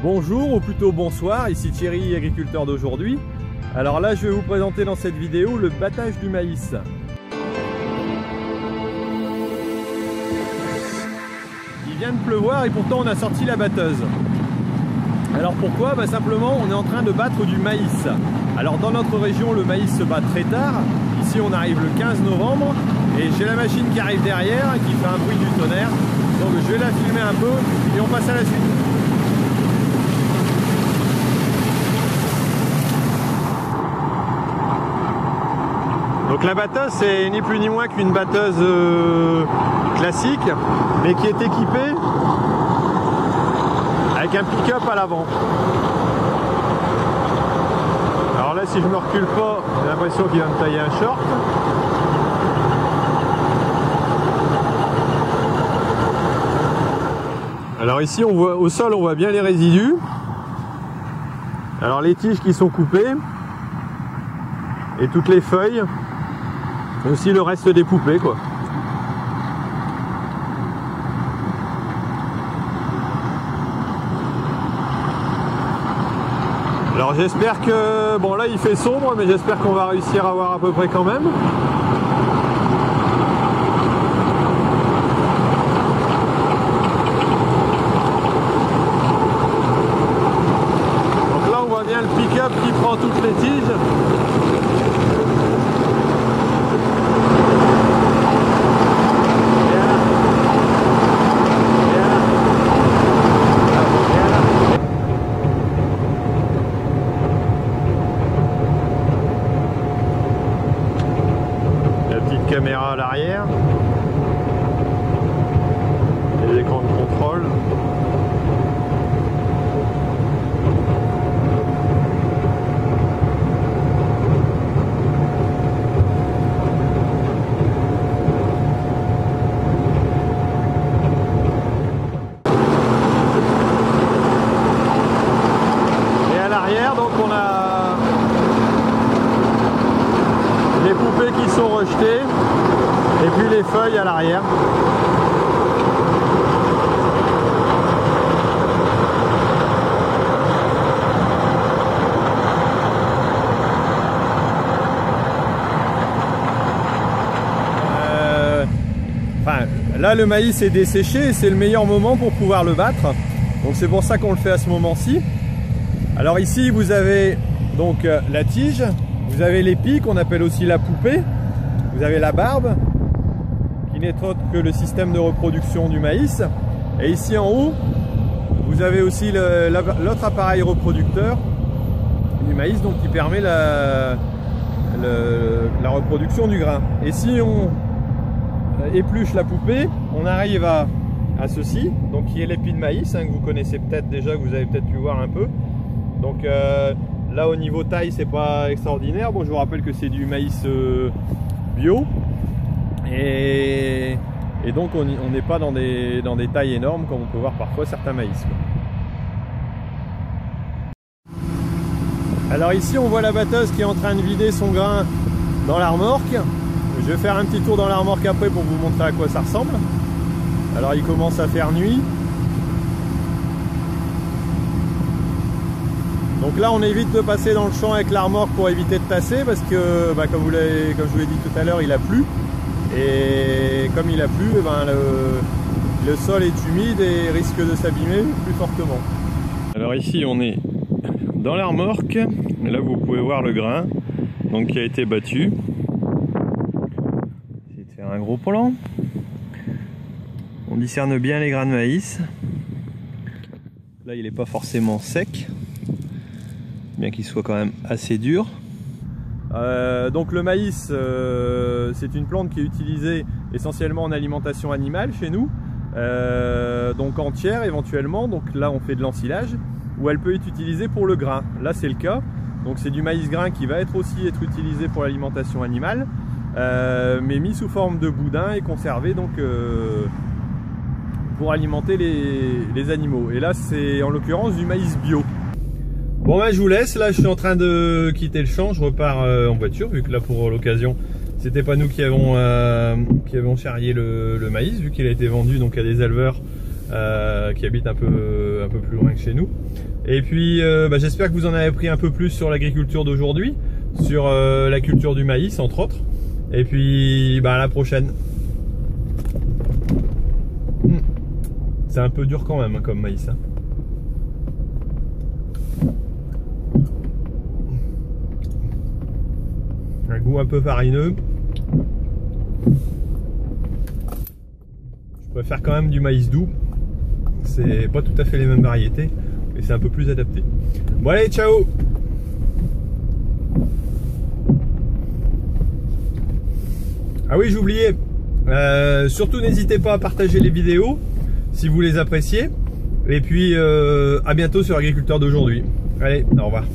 Bonjour ou plutôt bonsoir, ici Thierry, agriculteur d'aujourd'hui. Alors là je vais vous présenter dans cette vidéo le battage du maïs. Il vient de pleuvoir et pourtant on a sorti la batteuse. Alors pourquoi? Simplement on est en train de battre du maïs. Alors dans notre région le maïs se bat très tard. Ici on arrive le 15 novembre et j'ai la machine qui arrive derrière qui fait un bruit du tonnerre. Donc je vais la filmer un peu et on passe à la suite. Donc la batteuse c'est ni plus ni moins qu'une batteuse classique mais qui est équipée avec un pick-up à l'avant. Alors là si je me recule pas, j'ai l'impression qu'il va me tailler un short. Alors ici on voit au sol, on voit bien les résidus. Alors les tiges qui sont coupées et toutes les feuilles. Et aussi le reste des poupées quoi. Alors j'espère que... Bon là il fait sombre mais j'espère qu'on va réussir à voir à peu près quand même. Donc là on voit bien le pick-up qui prend toutes les tiges. Caméra à l'arrière, les écrans de contrôle. Et à l'arrière donc on a les poupées qui sont rejetées. Et puis les feuilles à l'arrière. Là le maïs est desséché et c'est le meilleur moment pour pouvoir le battre. Donc c'est pour ça qu'on le fait à ce moment-ci. Alors ici vous avez donc la tige, vous avez l'épi qu'on appelle aussi la poupée, vous avez la barbe, n'est autre que le système de reproduction du maïs. Et ici en haut, vous avez aussi l'autre appareil reproducteur du maïs, donc qui permet la reproduction du grain. Et si on épluche la poupée, on arrive à ceci, donc qui est l'épi de maïs, que vous connaissez peut-être déjà, que vous avez peut-être pu voir un peu. Donc là au niveau taille, c'est pas extraordinaire. Bon, je vous rappelle que c'est du maïs bio. Et donc on n'est pas dans des tailles énormes comme on peut voir parfois certains maïs. Alors ici on voit la batteuse qui est en train de vider son grain dans la remorque. Je vais faire un petit tour dans la remorque après pour vous montrer à quoi ça ressemble. Alors il commence à faire nuit. Donc là on évite de passer dans le champ avec la remorque pour éviter de tasser parce que comme je vous l'ai dit tout à l'heure, il a plu. Et comme il a plu, le sol est humide et risque de s'abîmer plus fortement. Alors ici on est dans la remorque, là vous pouvez voir le grain donc, qui a été battu. Je vais faire un gros plan. On discerne bien les grains de maïs. Là il n'est pas forcément sec, bien qu'il soit quand même assez dur. Donc le maïs, c'est une plante qui est utilisée essentiellement en alimentation animale chez nous, donc entière éventuellement. Donc là on fait de l'ensilage, ou elle peut être utilisée pour le grain. Là c'est le cas. Donc c'est du maïs grain qui va aussi être utilisé pour l'alimentation animale, mais mis sous forme de boudin et conservé donc pour alimenter les animaux. Et là c'est en l'occurrence du maïs bio. Bon je vous laisse, là je suis en train de quitter le champ, je repars en voiture vu que là pour l'occasion c'était pas nous qui avons charrié le maïs vu qu'il a été vendu donc à des éleveurs qui habite un peu plus loin que chez nous. Et puis j'espère que vous en avez appris un peu plus sur l'agriculture d'aujourd'hui, sur la culture du maïs entre autres. Et puis à la prochaine. C'est un peu dur quand même hein, comme maïs. Hein. Un goût un peu farineux. Je préfère quand même du maïs doux. C'est pas tout à fait les mêmes variétés, mais c'est un peu plus adapté. Bon allez, ciao! Ah oui, j'ai oublié. Surtout n'hésitez pas à partager les vidéos si vous les appréciez. Et puis à bientôt sur Agriculteur d'aujourd'hui. Allez, au revoir.